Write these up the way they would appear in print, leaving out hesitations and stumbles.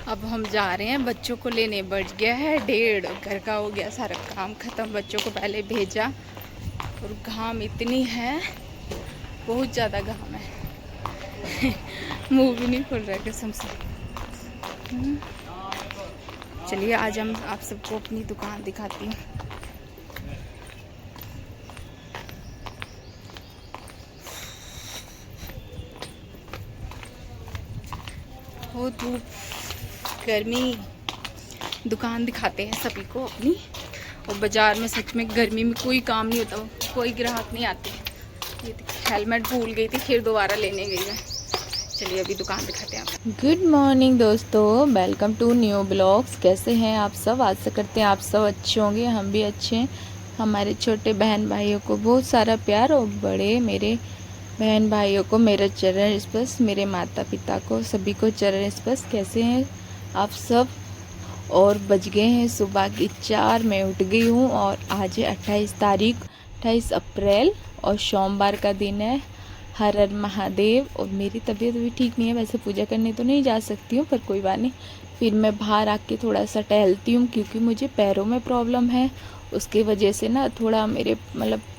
अब हम जा रहे हैं, बच्चों को लेने। बज गया है 1:30, घर का हो गया सारा काम ख़त्म। बच्चों को पहले भेजा और घाम इतनी है, बहुत ज़्यादा घाम है। मुंह भी नहीं खुल रहा कसम से। चलिए आज हम आप सबको अपनी दुकान दिखाती हूँ। हो धूप, गर्मी, दुकान दिखाते हैं सभी को अपनी। और बाज़ार में सच में गर्मी में कोई काम नहीं होता, कोई ग्राहक नहीं आते। ये हेलमेट भूल गई थी, फिर दोबारा लेने गई मैं। चलिए अभी दुकान दिखाते हैं आप। गुड मॉर्निंग दोस्तों, वेलकम टू न्यू ब्लॉग्स। कैसे हैं आप सब? आशा करते हैं आप सब अच्छे होंगे, हम भी अच्छे हैं। हमारे छोटे बहन भाइयों को बहुत सारा प्यार और बड़े मेरे बहन भाइयों को मेरा चरण स्पर्श, मेरे माता पिता को सभी को चरण स्पर्श। कैसे हैं आप सब? और बज गए हैं सुबह की 4। मैं उठ गई हूँ और आज है 28 तारीख, 28 अप्रैल और सोमवार का दिन है। हर हर महादेव। और मेरी तबीयत भी ठीक नहीं है, वैसे पूजा करने तो नहीं जा सकती हूँ, पर कोई बात नहीं। फिर मैं बाहर आके थोड़ा सा टहलती हूँ, क्योंकि मुझे पैरों में प्रॉब्लम है। उसकी वजह से ना थोड़ा मेरे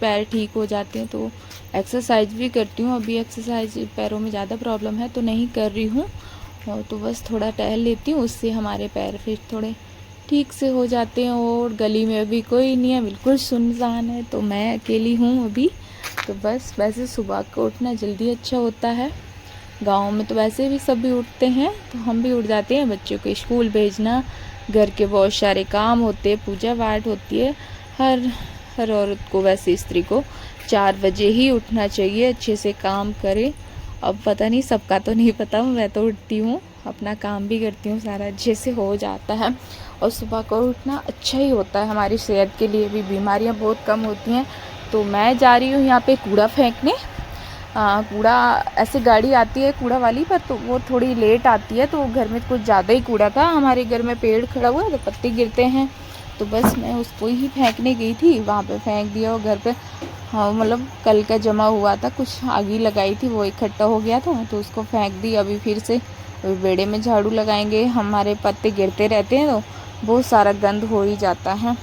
पैर ठीक हो जाते हैं, तो एक्सरसाइज भी करती हूँ। अभी एक्सरसाइज पैरों में ज़्यादा प्रॉब्लम है तो नहीं कर रही हूँ, और तो बस थोड़ा टहल लेती हूँ, उससे हमारे पैर फिर थोड़े ठीक से हो जाते हैं। और गली में अभी कोई नहीं है, बिल्कुल सुनसान है, तो मैं अकेली हूँ अभी। तो बस वैसे सुबह को उठना जल्दी अच्छा होता है। गाँव में तो वैसे भी सभी उठते हैं, तो हम भी उठ जाते हैं। बच्चों को स्कूल भेजना, घर के बहुत सारे काम होते हैं, पूजा पाठ होती है। हर औरत को, वैसे स्त्री को 4 बजे ही उठना चाहिए, अच्छे से काम करे। अब पता नहीं, सबका तो नहीं पता, मैं तो उठती हूँ, अपना काम भी करती हूँ, सारा अच्छे से हो जाता है। और सुबह को उठना अच्छा ही होता है, हमारी सेहत के लिए भी बीमारियाँ बहुत कम होती हैं। तो मैं जा रही हूँ यहाँ पे कूड़ा फेंकने। कूड़ा ऐसे गाड़ी आती है कूड़ा वाली, पर तो वो थोड़ी लेट आती है, तो घर में कुछ ज़्यादा ही कूड़ा था। हमारे घर में पेड़ खड़ा हुआ है तो पत्ते गिरते हैं, तो बस मैं उसको ही फेंकने गई थी, वहाँ पे फेंक दिया। और घर पे हाँ कल का जमा हुआ था, कुछ आगी लगाई थी, वो इकट्ठा हो गया था, तो उसको फेंक दी। अभी फिर से बेड़े में झाड़ू लगाएंगे, हमारे पत्ते गिरते रहते हैं तो बहुत सारा गंद हो ही जाता है।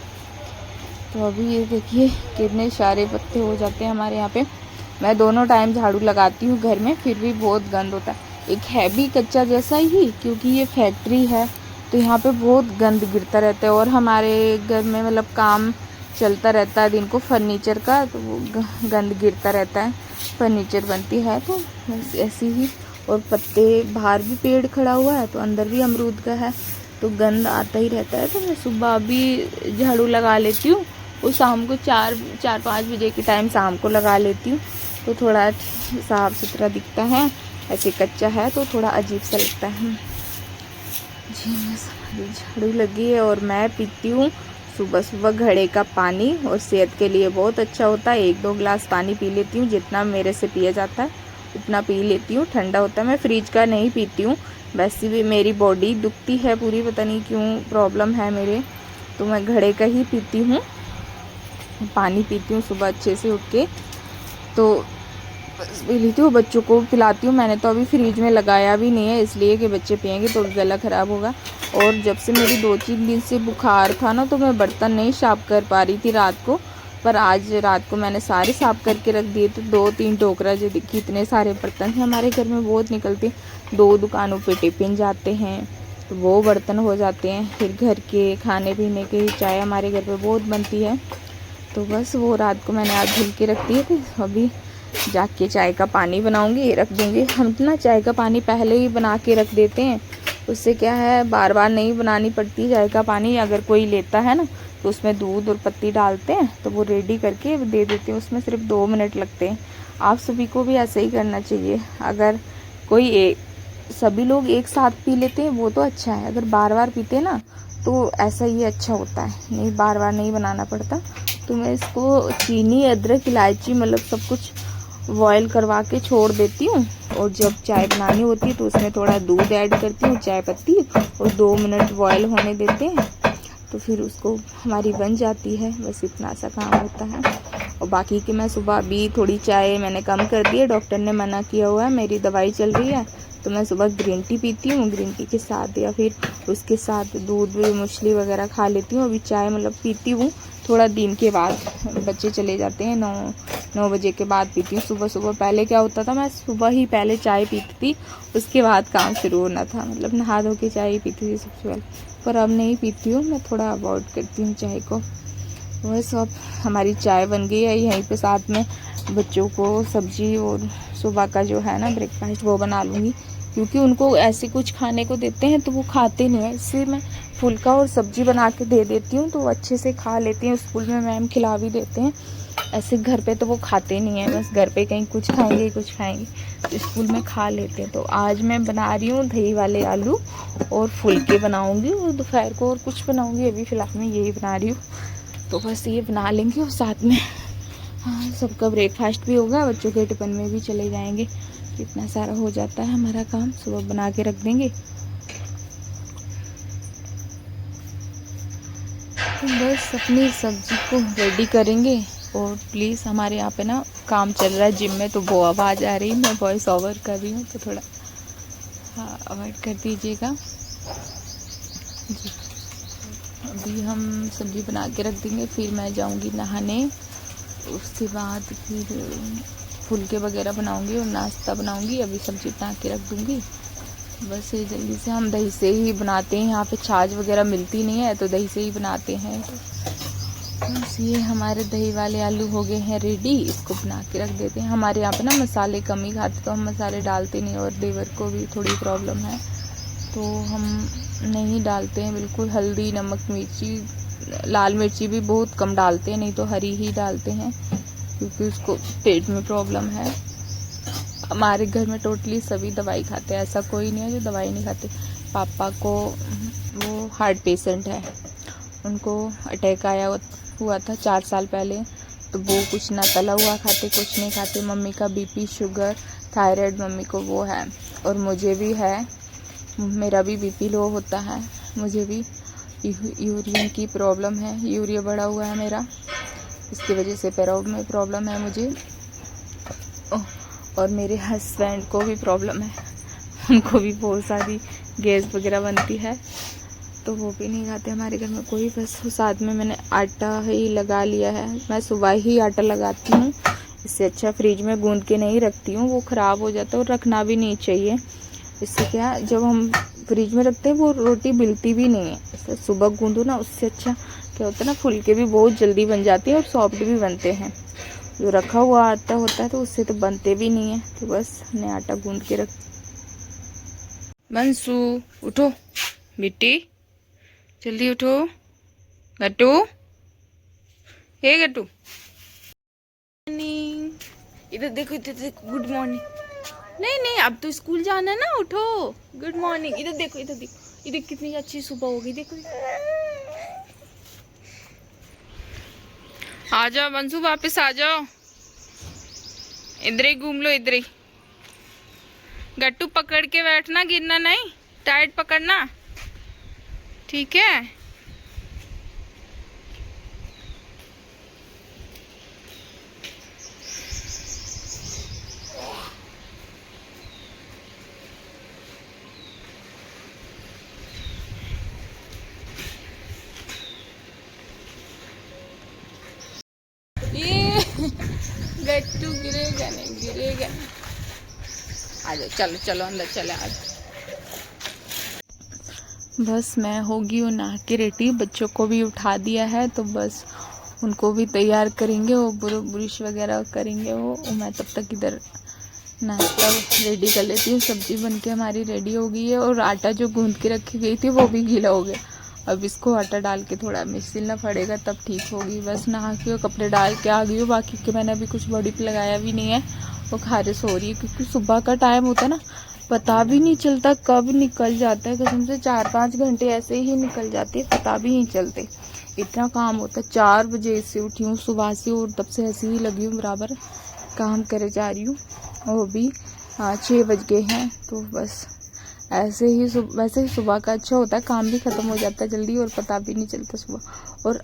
तो अभी ये देखिए कितने सारे पत्ते हो जाते हैं हमारे यहाँ पे। मैं दोनों टाइम झाड़ू लगाती हूँ घर में, फिर भी बहुत गंद होता है। एक है भी कच्चा जैसा ही, क्योंकि ये फैक्ट्री है, तो यहाँ पे बहुत गंद गिरता रहता है। और हमारे घर में काम चलता रहता है दिन को फर्नीचर का, तो वो गंद गिरता रहता है, फर्नीचर बनती है, तो बस ऐसी ही। और पत्ते, बाहर भी पेड़ खड़ा हुआ है, तो अंदर भी अमरूद का है, तो गंद आता ही रहता है। तो मैं सुबह भी झाड़ू लगा लेती हूँ, और शाम को 4-5 बजे के टाइम शाम को लगा लेती हूँ, तो थोड़ा साफ़ सुथरा दिखता है। ऐसे कच्चा है तो थोड़ा अजीब सा लगता है। जी, मैं झाड़ू लगी है और मैं पीती हूँ सुबह सुबह घड़े का पानी, और सेहत के लिए बहुत अच्छा होता है। 1-2 गिलास पानी पी लेती हूँ, जितना मेरे से पिया जाता है उतना पी लेती हूँ। ठंडा होता है, मैं फ्रिज का नहीं पीती हूँ। वैसे भी मेरी बॉडी दुखती है पूरी, पता नहीं क्यों प्रॉब्लम है मेरे, तो मैं घड़े का ही पीती हूँ, पानी पीती हूँ सुबह अच्छे से उठ के। तो बस पी लेती हूँ, बच्चों को पिलाती हूँ। मैंने तो अभी फ्रिज में लगाया भी नहीं है, इसलिए कि बच्चे पियेंगे तो गला ख़राब होगा। और जब से मेरी 2-3 दिन से बुखार था ना, तो मैं बर्तन नहीं साफ़ कर पा रही थी रात को, पर आज रात को मैंने सारे साफ़ करके रख दिए। तो 2-3 टोकरा जो देखी, इतने सारे बर्तन थे हमारे घर में, बहुत निकलते। 2 दुकानों पे टिफ़िन जाते हैं, तो वो बर्तन हो जाते हैं। फिर घर के खाने पीने के चाय हमारे घर पे बहुत बनती है, तो बस वो रात को मैंने आज धुल के रख दिए थे। अभी जाके चाय का पानी बनाऊंगी, रख दूंगी। हम ना चाय का पानी पहले ही बना के रख देते हैं, उससे क्या है बार बार नहीं बनानी पड़ती चाय का पानी। अगर कोई लेता है ना, तो उसमें दूध और पत्ती डालते हैं, तो वो रेडी करके दे देते हैं, उसमें सिर्फ 2 मिनट लगते हैं। आप सभी को भी ऐसे ही करना चाहिए। अगर कोई सभी लोग एक साथ पी लेते हैं वो तो अच्छा है, अगर बार बार पीते हैं ना, तो ऐसा ही अच्छा होता है, नहीं बार बार नहीं बनाना पड़ता। तो मैं इसको चीनी, अदरक, इलायची सब कुछ बॉयल करवा के छोड़ देती हूँ, और जब चाय बनानी होती है तो उसमें थोड़ा दूध ऐड करती हूँ, चाय पत्ती, और 2 मिनट बॉयल होने देते हैं, तो फिर उसको हमारी बन जाती है। बस इतना सा काम होता है। और बाकी कि मैं सुबह भी थोड़ी चाय मैंने कम कर दी है, डॉक्टर ने मना किया हुआ है, मेरी दवाई चल रही है, तो मैं सुबह ग्रीन टी पीती हूँ, ग्रीन टी के साथ या फिर उसके साथ दूध मूसली वगैरह खा लेती हूँ। अभी चाय मतलब पीती हूँ थोड़ा दिन के बाद, बच्चे चले जाते हैं 9 बजे के बाद पीती हूँ। सुबह सुबह पहले क्या होता था, मैं सुबह ही पहले चाय पीती थी, उसके बाद काम शुरू होना था, मतलब नहा धो के चाय पीती थी सबसे पहले। पर अब नहीं पीती हूँ, मैं थोड़ा अवॉइड करती हूँ चाय को। बस अब हमारी चाय बन गई है, यहीं पे साथ में बच्चों को सब्जी और सुबह का जो है ना ब्रेकफास्ट वो बना लूँगी, क्योंकि उनको ऐसे कुछ खाने को देते हैं तो वो खाते नहीं है। इससे मैं फुल्का और सब्जी बना के दे देती हूँ तो वो अच्छे से खा लेते हैं। स्कूल में मैम खिला भी देते हैं, ऐसे घर पे तो वो खाते नहीं है, बस घर पे कहीं कुछ खाएंगे तो स्कूल में खा लेते हैं। तो आज मैं बना रही हूँ दही वाले आलू और फुल्के बनाऊँगी, और दोपहर को और कुछ बनाऊँगी। अभी फ़िलहाल मैं यही बना रही हूँ, तो बस ये बना लेंगे और साथ में हाँ सबका ब्रेकफास्ट भी होगा, बच्चों के टिफ़िन में भी चले जाएंगे। इतना सारा हो जाता है हमारा काम, सुबह बना के रख देंगे। तो बस अपनी सब्जी को रेडी करेंगे। और प्लीज़ हमारे यहाँ पे ना काम चल रहा है जिम में, तो वो आवाज़ आ रही है, मैं वॉइस ओवर कर रही हूँ, तो थोड़ा हाँ अवॉइड कर दीजिएगा जी। अभी हम सब्जी बना के रख देंगे, फिर मैं जाऊँगी नहाने, उसके बाद फिर फुलके वगैरह बनाऊँगी और नाश्ता बनाऊँगी। अभी सब्जी बना के रख दूँगी। बस ये जल्दी से हम दही से ही बनाते हैं, यहाँ पे छाछ वगैरह मिलती नहीं है तो दही से ही बनाते हैं। तो बस ये हमारे दही वाले आलू हो गए हैं रेडी, इसको बना के रख देते हैं। हमारे यहाँ पे ना मसाले कम ही खाते, तो हम मसाले डालते नहीं, और देवर को भी थोड़ी प्रॉब्लम है तो हम नहीं डालते हैं बिल्कुल। हल्दी, नमक, मिर्ची, लाल मिर्ची भी बहुत कम डालते हैं, नहीं तो हरी ही डालते हैं, क्योंकि उसको पेट में प्रॉब्लम है। हमारे घर में टोटली सभी दवाई खाते हैं, ऐसा कोई नहीं है जो दवाई नहीं खाते। पापा को वो हार्ट पेशेंट है, उनको अटैक आया हुआ था 4 साल पहले, तो वो कुछ ना तला हुआ खाते, कुछ नहीं खाते। मम्मी का बीपी, शुगर, थायराइड मम्मी को वो है, और मुझे भी है, मेरा भी बीपी लो होता है, मुझे भी यूरिन की प्रॉब्लम है, यूरिया बढ़ा हुआ है मेरा, इसकी वजह से पैरों में प्रॉब्लम है मुझे। और मेरे हस्बैंड को भी प्रॉब्लम है, उनको भी बहुत सारी गैस वगैरह बनती है, तो वो भी नहीं खाते हमारे घर में कोई। बस साथ में मैंने आटा ही लगा लिया है, मैं सुबह ही आटा लगाती हूँ, इससे अच्छा फ्रिज में गूंद के नहीं रखती हूँ, वो ख़राब हो जाता है और रखना भी नहीं चाहिए। इससे क्या, जब हम फ्रिज में रखते हैं वो रोटी बिलती भी नहीं है, सुबह गूंदो ना, उससे अच्छा क्या होता है ना, फुलके भी बहुत जल्दी बन जाते हैं और सॉफ्ट भी बनते हैं। जो रखा हुआ आटा होता है तो उससे तो बनते भी नहीं है, तो बस हमने आटा गूंद के रख। बंसू उठो बेटी, जल्दी उठो। गट्टू, हे गट्टू, इधर देखो, इधर देखो, गुड मॉर्निंग। नहीं अब तो स्कूल जाना है ना, उठो, गुड मॉर्निंग। इधर देखो, इधर देखो, इधर कितनी अच्छी सुबह हो गई, देखो। आ जाओ बंसू, वापस आ जाओ, इधर ही घूम लो, इधर ही। गट्टू पकड़ के बैठना, गिरना नहीं, टाइट पकड़ना, ठीक है। गट्टू गिरेगा नहीं, गिरेगा नहीं। आ जाओ, चलो चलो अंदर चले, आ जाओ। बस मैं होगी और नहा के रेडी, बच्चों को भी उठा दिया है, तो बस उनको भी तैयार करेंगे, वो ब्रश वगैरह करेंगे वो, और मैं तब तक इधर नाश्ता रेडी कर लेती हूँ। सब्जी बन के हमारी रेडी हो गई है, और आटा जो गूंद के रखी गई थी वो भी गीला हो गया। अब इसको आटा डाल के थोड़ा मिक्सना पड़ेगा, तब ठीक होगी। बस नहा के कपड़े डाल के आ गई हूँ, बाकी के मैंने अभी कुछ बॉडी पे लगाया भी नहीं है, वो खारिश हो रही है, क्योंकि सुबह का टाइम होता है ना, पता भी नहीं चलता कब निकल जाता है, कसम से 4-5 घंटे ऐसे ही निकल जाते हैं, पता भी नहीं चलते, इतना काम होता है। 4 बजे से उठी हूँ सुबह से, और तब से ऐसे ही लगी हूँ, बराबर काम करे जा रही हूँ। और अभी 6 बज गए हैं, तो बस ऐसे ही वैसे ही सुबह का अच्छा होता है, काम भी ख़त्म हो जाता है जल्दी और पता भी नहीं चलता सुबह। और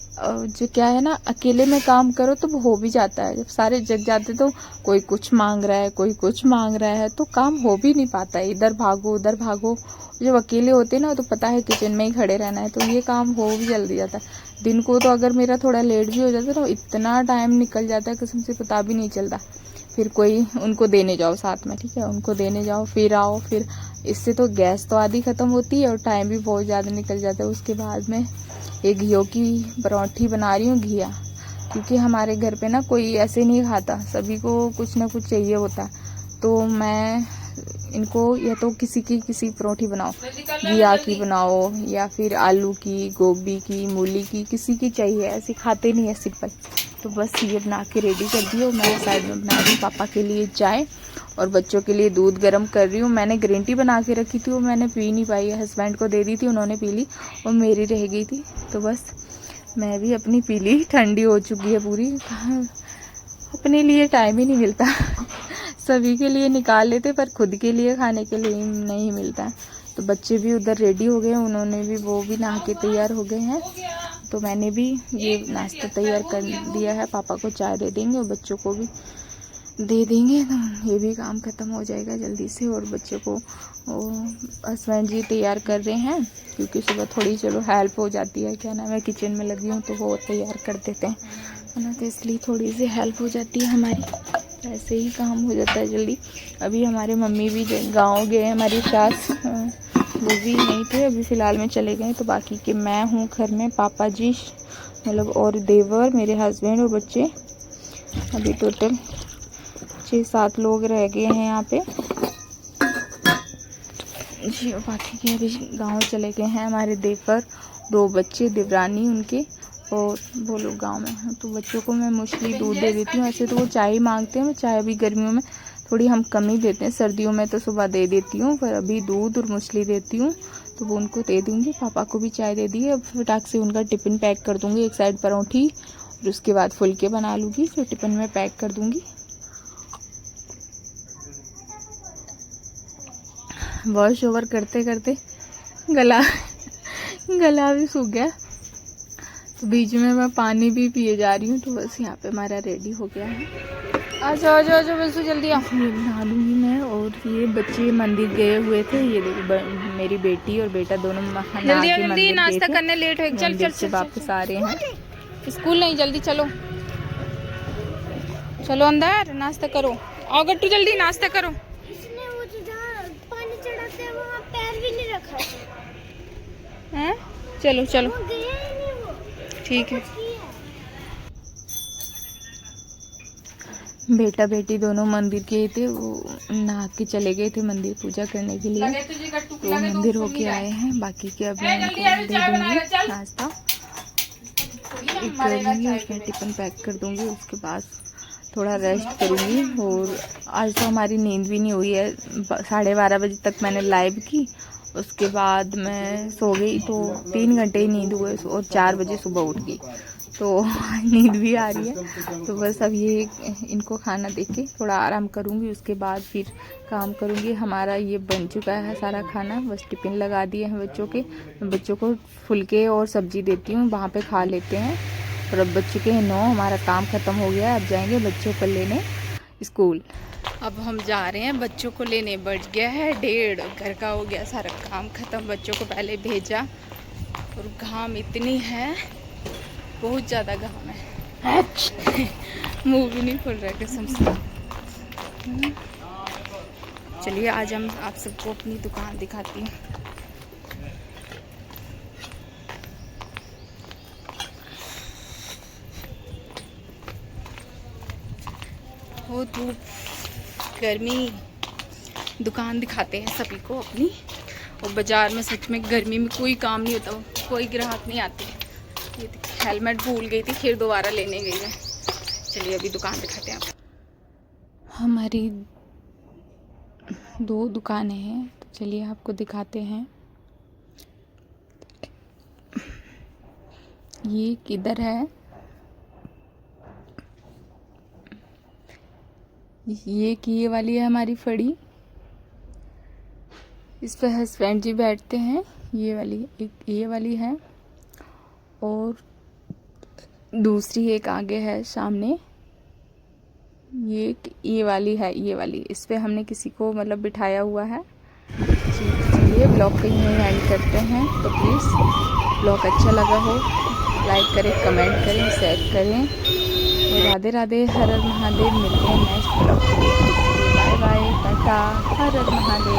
जो क्या है ना, अकेले में काम करो तो वो हो भी जाता है, जब सारे जग जाते तो कोई कुछ मांग रहा है, कोई कुछ मांग रहा है, तो काम हो भी नहीं पाता है, इधर भागो उधर भागो। जब अकेले होते ना तो पता है किचन में ही खड़े रहना है, तो ये काम हो भी जल्दी जाता है। दिन को तो अगर मेरा थोड़ा लेट भी हो जाता है तो इतना टाइम निकल जाता है कसम से पता भी नहीं चलता। फिर कोई उनको देने जाओ साथ में, ठीक है, उनको देने जाओ फिर आओ, फिर इससे तो गैस तो आधी ख़त्म होती है और टाइम भी बहुत ज़्यादा निकल जाता है। उसके बाद में एक घियो की परोठी बना रही हूँ, घिया, क्योंकि हमारे घर पे ना कोई ऐसे नहीं खाता, सभी को कुछ ना कुछ चाहिए होता है। तो मैं इनको या तो किसी परोठी बनाओ, घिया की बनाओ या फिर आलू की, गोभी की, मूली की, किसी की चाहिए, ऐसे खाते नहीं है सिंपल। तो बस ये बना के रेडी कर दी और मैं साइड में बना रही हूँ पापा के लिए चाय और बच्चों के लिए दूध गर्म कर रही हूँ। मैंने ग्रीन टी बना के रखी थी, वो मैंने पी नहीं पाई, हस्बैंड को दे दी थी, उन्होंने पी ली और मेरी रह गई थी, तो बस मैं भी अपनी पी ली। ठंडी हो चुकी है पूरी, अपने लिए टाइम ही नहीं मिलता सभी के लिए निकाल लेते पर खुद के लिए खाने के लिए नहीं मिलता है। तो बच्चे भी उधर रेडी हो गए, उन्होंने भी, वो भी नहा के तैयार हो गए हैं, तो मैंने भी ये नाश्ता तैयार कर दिया है। पापा को चाय दे देंगे और बच्चों को भी दे देंगे, तो ये भी काम ख़त्म हो जाएगा जल्दी से। और बच्चों को हस्बैंड जी तैयार कर रहे हैं, क्योंकि सुबह थोड़ी चलो हेल्प हो जाती है, क्या नाम है, किचन में लगी हूँ तो वो तैयार कर देते हैं, है ना, तो इसलिए थोड़ी सी हेल्प हो जाती है हमारी, ऐसे ही काम हो जाता है जल्दी। अभी हमारे मम्मी भी गाँव गए, हमारी सास वो भी नहीं थे, अभी फ़िलहाल में चले गए, तो बाकी के मैं हूँ घर में, पापा जी मतलब और देवर, मेरे हस्बैंड और बच्चे, अभी टोटल 6-7 लोग रह गए हैं यहाँ पे जी। बाकी के अभी गांव चले गए हैं हमारे देवर, 2 बच्चे, देवरानी उनके, और वो लोग गांव में हैं। तो बच्चों को मैं मोस्टली दूध दे देती हूँ, ऐसे तो वो चाय ही मांगते हैं, मैं चाय अभी गर्मियों में थोड़ी हम कम ही देते हैं, सर्दियों में तो सुबह दे देती हूँ, पर अभी दूध और मूसली देती हूँ, तो वो उनको दे दूँगी। पापा को भी चाय दे दी है, अब फटाक से उनका टिफ़िन पैक कर दूँगी, एक साइड परोठी और उसके बाद फुलके बना लूँगी, जो टिफ़िन में पैक कर दूँगी। वॉश ओवर करते करते गला भी सूख गया, तो बीच में मैं पानी भी पिए जा रही हूँ, तो बस यहाँ पे हमारा रेडी हो गया है। आ जाओ बस जल्दी आओ। ये बना लूँगी मैं। और ये बच्चे मंदिर गए हुए थे, ये देखो मेरी बेटी और बेटा दोनों जल्दी नाश्ता करने लेट हो, चल से वापस आ रहे हैं, स्कूल नहीं, जल्दी चलो चलो अंदर नाश्ता करो, आओ गट्टू जल्दी नाश्ता करो। हैं? चलो चलो ठीक है। बेटा बेटी दोनों मंदिर गए थे, वो नहा के चले गए थे मंदिर पूजा करने के लिए, तो मंदिर होके आए हैं। बाकी के अभी उनको दे दूँगी नाश्ता, करूँगी, उसमें टिफ़िन पैक कर दूँगी, उसके बाद थोड़ा रेस्ट करूँगी। और आज तो हमारी नींद भी नहीं हुई है, 12:30 बजे तक मैंने लाइव की, उसके बाद मैं सो गई, तो 3 घंटे ही नींद हुए और 4 बजे सुबह उठ गई, तो नींद भी आ रही है। तो बस अब ये इनको खाना दे के थोड़ा आराम करूँगी, उसके बाद फिर काम करूँगी। हमारा ये बन चुका है सारा खाना, बस टिफ़िन लगा दिए हैं बच्चों के, बच्चों को फुलके और सब्ज़ी देती हूँ, वहाँ पे खा लेते हैं। और अब बच चुके हैं 9, हमारा काम ख़त्म हो गया है, अब जाएंगे बच्चों को लेने स्कूल। अब हम जा रहे हैं बच्चों को लेने, बज गया है 1:30, घर का हो गया सारा काम ख़त्म, बच्चों को पहले भेजा। और घाम इतनी है, बहुत ज़्यादा घाम है मुंह भी नहीं खुल रहा है कसम से। चलिए आज हम आप सबको अपनी दुकान दिखाती हूँ। वो धूप, गर्मी, दुकान दिखाते हैं सभी को अपनी। और बाज़ार में सच में गर्मी में कोई काम नहीं होता, कोई ग्राहक नहीं आते। ये हेलमेट भूल गई थी, फिर दोबारा लेने गई है। चलिए अभी दुकान दिखाते हैं आपको। हमारी 2 दुकानें हैं, तो चलिए आपको दिखाते हैं। ये किधर है, ये वाली है हमारी फड़ी, इस पे हस्बैंड जी बैठते हैं। ये वाली एक ये वाली है और दूसरी एक आगे है सामने। ये वाली है, ये वाली। इस पे हमने किसी को मतलब बिठाया हुआ है। चलिए ब्लॉग को यहीं एंड करते हैं। तो प्लीज़ ब्लॉग अच्छा लगा हो लाइक करें, कमेंट करें, शेयर करें। और राधे राधे, हर हर महादेव। मिलते हैं नेक्स्ट ब्लॉग के लिए। बाय बाय, टाटा, हर हर महादेव।